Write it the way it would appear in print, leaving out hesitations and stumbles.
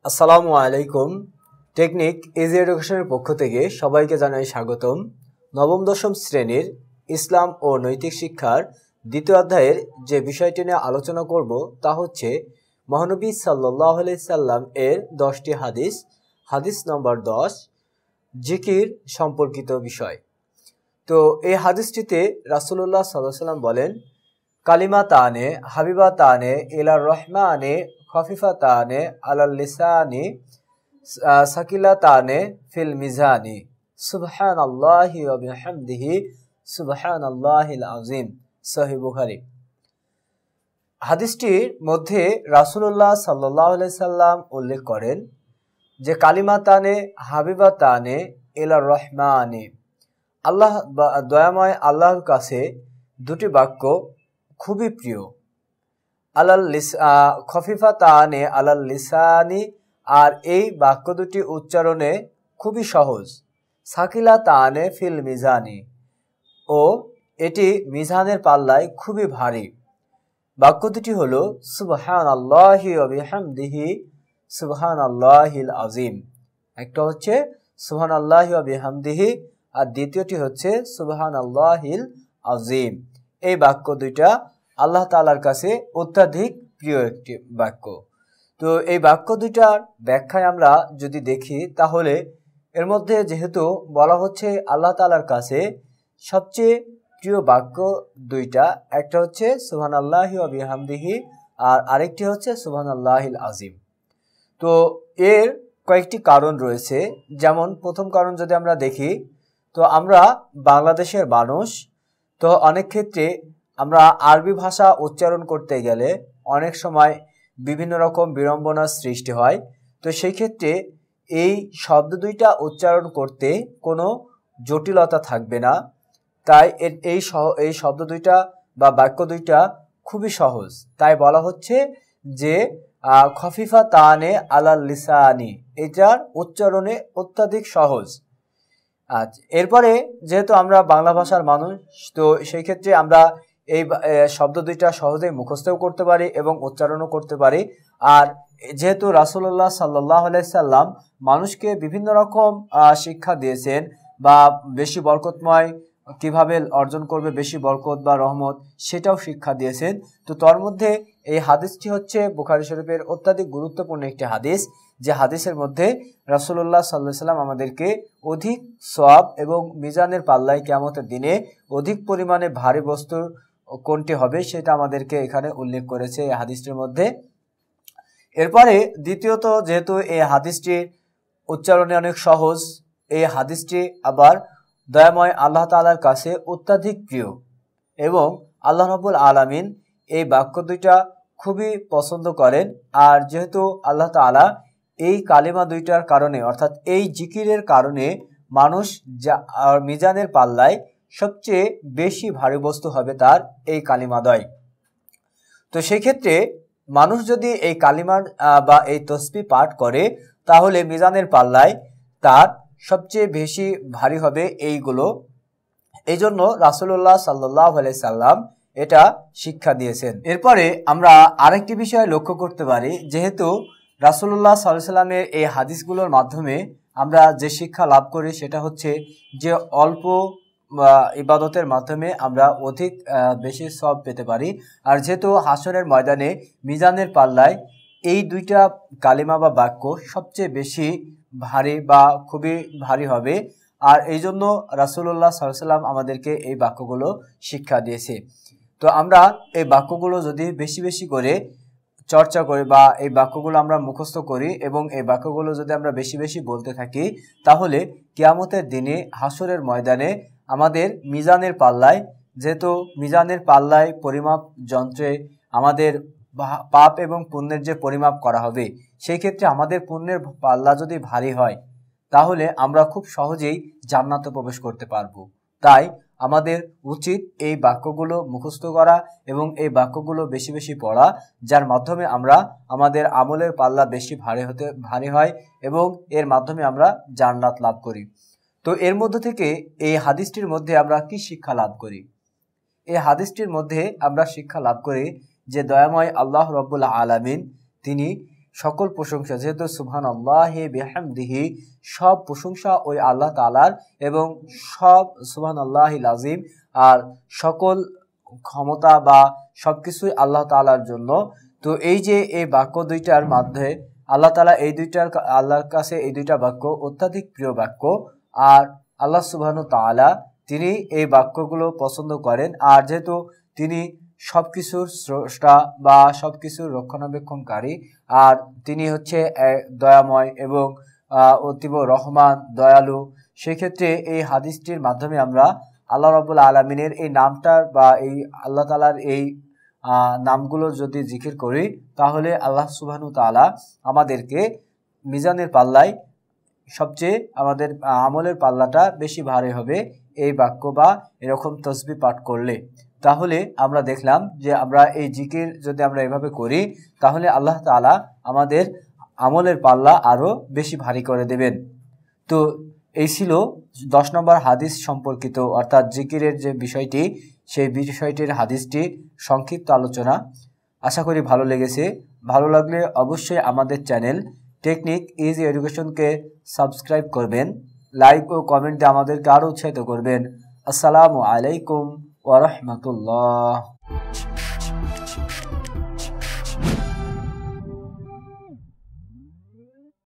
আসসালামু আলাইকুম। Technique easy এডুকেশনের পক্ষ থেকে সবাইকে জানাই স্বাগতম। নবম দশম শ্রেণীর ইসলাম ও নৈতিক শিক্ষার দ্বিতীয় অধ্যায়ের যে বিষয়টি নিয়ে আলোচনা করব তা হচ্ছে মহানবী সাল্লাল্লাহু আলাইহি সাল্লাম এর 10টি হাদিস। হাদিস নম্বর 10, জিকির সম্পর্কিত বিষয়। তো এই হাদিসটিতে রাসূলুল্লাহ সাল্লাল্লাহু আলাইহি সাল্লাম বলেন, কালিমাতানে হাবিবাতানে ইলার রহমানে খফিফাতানে আলাল লিসানি সাকিলাতানে ফিল মিজানি সুবহানাল্লাহি ওয়া বিহামদিহি সুবহানাল্লাহিল আযীম। সহিহ বুখারী। হাদিসটির মধ্যে রাসূলুল্লাহ সাল্লাল্লাহু আলাইহি সাল্লাম উল্লেখ করেন যে কালিমাতানে হাবিবাতানে ইলার রহমানি, আল্লাহ দয়াময় আল্লাহর কাছে দুটি বাক্য খুবই প্রিয়। খফিফাতানে আলাল লিসানি, আর এই বাক্য দুটি উচ্চারণে খুবই সহজ। সাকিলাতানে ফিল মিজানি, ও এটি মিজানের পাল্লায় খুবই ভারী। বাক্য দুটি হলো সুবহানাল্লাহি ওয়া বিহামদিহি সুবহানাল্লাহিল আযীম। একটা হচ্ছে সুবহানাল্লাহি ওয়া বিহামদিহি আর দ্বিতীয়টি হচ্ছে সুবহানাল্লাহিল আযীম। এই বাক্য দুইটা আল্লাহ তাআলার কাছে অত্যাধিক প্রিয় একটি বাক্য। তো এই বাক্য দুইটার ব্যাখ্যায় আমরা যদি দেখি তাহলে এর মধ্যে যেহেতু বলা হচ্ছে আল্লাহ তাআলার কাছে সবচেয়ে প্রিয় বাক্য দুইটা, একটা হচ্ছে সুবহানাল্লাহি ওয়া বিহামদিহি আর আরেকটি হচ্ছে সুবহানাল্লাহিল আযীম। তো এর কয়েকটি কারণ রয়েছে। যেমন প্রথম কারণ যদি আমরা দেখি, তো আমরা বাংলাদেশের মানুষ, তো অনেক ক্ষেত্রে আমরা আরবি ভাষা উচ্চারণ করতে গেলে অনেক সময় বিভিন্ন রকম বিড়ম্বনার সৃষ্টি হয়। তো সেই ক্ষেত্রে এই শব্দ দুইটা উচ্চারণ করতে কোনো জটিলতা থাকবে না। তাই এই শব্দ দুইটা বা বাক্য দুইটা খুবই সহজ। তাই বলা হচ্ছে যে খফিফা তানে আলাল লিসানি, এটার উচ্চারণে অত্যাধিক সহজ। আচ্ছা, এরপরে যেহেতু আমরা বাংলা ভাষার মানুষ, তো সেই ক্ষেত্রে আমরা এই শব্দ দুইটা সহজেই মুখস্থও করতে পারি এবং উচ্চারণও করতে পারি। আর যেহেতু রাসূলুল্লাহ সাল্লাল্লাহু আলাইহি সাল্লাম মানুষকে বিভিন্ন রকম শিক্ষা দিয়েছেন, বা বেশি বরকতময় কিভাবে অর্জন করবে বেশি বরকত বা রহমত, সেটাও শিক্ষা দিয়েছেন। তো তার মধ্যে এই হাদিসটি হচ্ছে বুখারী শরীফের অত্যাধিক গুরুত্বপূর্ণ একটি হাদিস, যে হাদিসের মধ্যে রাসূলুল্লাহ সাল্লাল্লাহু আলাইহি সাল্লাম আমাদেরকে অধিক সওয়াব এবং মিজানের পাল্লায় কিয়ামতের দিনে অধিক পরিমাণে ভারী বস্তু কোনটি হবে সেটা আমাদেরকে এখানে উল্লেখ করেছে এই হাদিসটির মধ্যে। এরপরে দ্বিতীয়ত, যেহেতু এই হাদিসটির উচ্চারণে অনেক সহজ, এই হাদিসটি আবার দয়াময় আল্লাহ তাআলার কাছে অত্যাধিক প্রিয় এবং আল্লাহ রাব্বুল আলামিন এই বাক্য দুইটা খুবই পছন্দ করেন। আর যেহেতু আল্লাহ তাআলা এই কালিমা দুইটার কারণে, অর্থাৎ এই জিকিরের কারণে মানুষ মিজানের পাল্লায় সবচেয়ে বেশি ভারী বস্তু হবে তার এই কালিমাদ্বয়। তো সেই ক্ষেত্রে মানুষ যদি এই কালিমার বা এই তসবিহ পাঠ করে তাহলে মিজানের পাল্লায় তার সবচেয়ে বেশি ভারী হবে এইগুলো। এই জন্য রাসূলুল্লাহ সাল্লাল্লাহু আলাইহি সাল্লাম এটা শিক্ষা দিয়েছেন। এরপরে আমরা আরেকটি বিষয় লক্ষ্য করতে পারি, যেহেতু রাসূলুল্লাহ সাল্লাল্লাহু আলাইহি সাল্লামের এই হাদিসগুলোর মাধ্যমে আমরা যে শিক্ষা লাভ করি সেটা হচ্ছে যে অল্প ইবাদতের মাধ্যমে আমরা অধিক বেশি সওয়াব পেতে পারি। আর যেহেতু হাসরের ময়দানে মিজানের পাল্লায় এই দুইটা কালিমা বা বাক্য সবচেয়ে বেশি ভারী বা খুবই ভারী হবে, আর এই জন্য রাসূলুল্লাহ সাল্লাল্লাহু আলাইহি সাল্লাম আমাদেরকে এই বাক্যগুলো শিক্ষা দিয়েছে। তো আমরা এই বাক্যগুলো যদি বেশি বেশি করে চর্চা করি বা এই বাক্যগুলো আমরা মুখস্থ করি এবং এই বাক্যগুলো যদি আমরা বেশি বেশি বলতে থাকি, তাহলে কিয়ামতের দিনে হাসরের ময়দানে আমাদের মিজানের পাল্লায়, যেহেতু মিজানের পাল্লায় পরিমাপ যন্ত্রে আমাদের পাপ এবং পুণ্যের যে পরিমাপ করা হবে, সেই ক্ষেত্রে আমাদের পুণ্যের পাল্লা যদি ভারী হয় তাহলে আমরা খুব সহজেই জান্নাতে প্রবেশ করতে পারবো। তাই আমাদের উচিত এই বাক্যগুলো মুখস্থ করা এবং এই বাক্যগুলো বেশি বেশি পড়া, যার মাধ্যমে আমরা আমাদের আমলের পাল্লা বেশি ভারী হয় এবং এর মাধ্যমে আমরা জান্নাত লাভ করি। তো এর মধ্যে থেকে এই হাদিসটির মধ্যে আমরা কি শিক্ষা লাভ করি? এই হাদিসটির মধ্যে আমরা শিক্ষা লাভ করি যে দয়াময় আল্লাহ রাব্বুল আলামিন তিনি সকল প্রশংসা, যেহেতু সুবহানাল্লাহি বিহামদিহি সব প্রশংসা ওই আল্লাহ তাআলার, এবং সব সুবহানাল্লাহিল আযীম আর সকল ক্ষমতা বা সবকিছুই আল্লাহ তাআলার জন্য। তো এই যে এই বাক্য দুইটার মধ্যে আল্লাহ তাআলা আল্লাহর কাছে এই দুইটা বাক্য অত্যাধিক প্রিয় বাক্য, আর আল্লাহ সুবহানাহু তাআলা তিনি এই বাক্যগুলো পছন্দ করেন। আর যেহেতু তিনি সবকিছুর স্রষ্টা বা সবকিছুর রক্ষণাবেক্ষণকারী, আর তিনি হচ্ছে দয়াময় এবং অতীব রহমান, দয়ালু, সেক্ষেত্রে এই হাদিসটির মাধ্যমে আমরা আল্লাহ রাব্বুল আলামিনের এই নামটার বা এই আল্লাহ তাআলার এই নামগুলো যদি জিকির করি, তাহলে আল্লাহ সুবহানাহু তাআলা আমাদেরকে মিজানের পাল্লায় সবচেয়ে আমাদের আমলের পাল্লাটা বেশি ভারী হবে এই বাক্য বা এরকম তসবিহ পাঠ করলে। তাহলে আমরা দেখলাম যে আমরা এই জিকির যদি আমরা এভাবে করি, তাহলে আল্লাহ তাআলা আমাদের আমলের পাল্লা আরও বেশি ভারী করে দেবেন। তো এই ছিল 10 নম্বর হাদিস সম্পর্কিত, অর্থাৎ জিকিরের যে বিষয়টি, সেই বিষয়টির হাদিসটি সংক্ষিপ্ত আলোচনা। আশা করি ভালো লেগেছে। ভালো লাগলে অবশ্যই আমাদের চ্যানেল টেকনিক ইজি এডুকেশনকে সাবস্ক্রাইব করবেন, লাইক ও কমেন্ট দিয়ে আমাদেরকে আরও উৎসাহিত করবেন। আসসালামু আলাইকুম ওয়া রাহমাতুল্লাহ।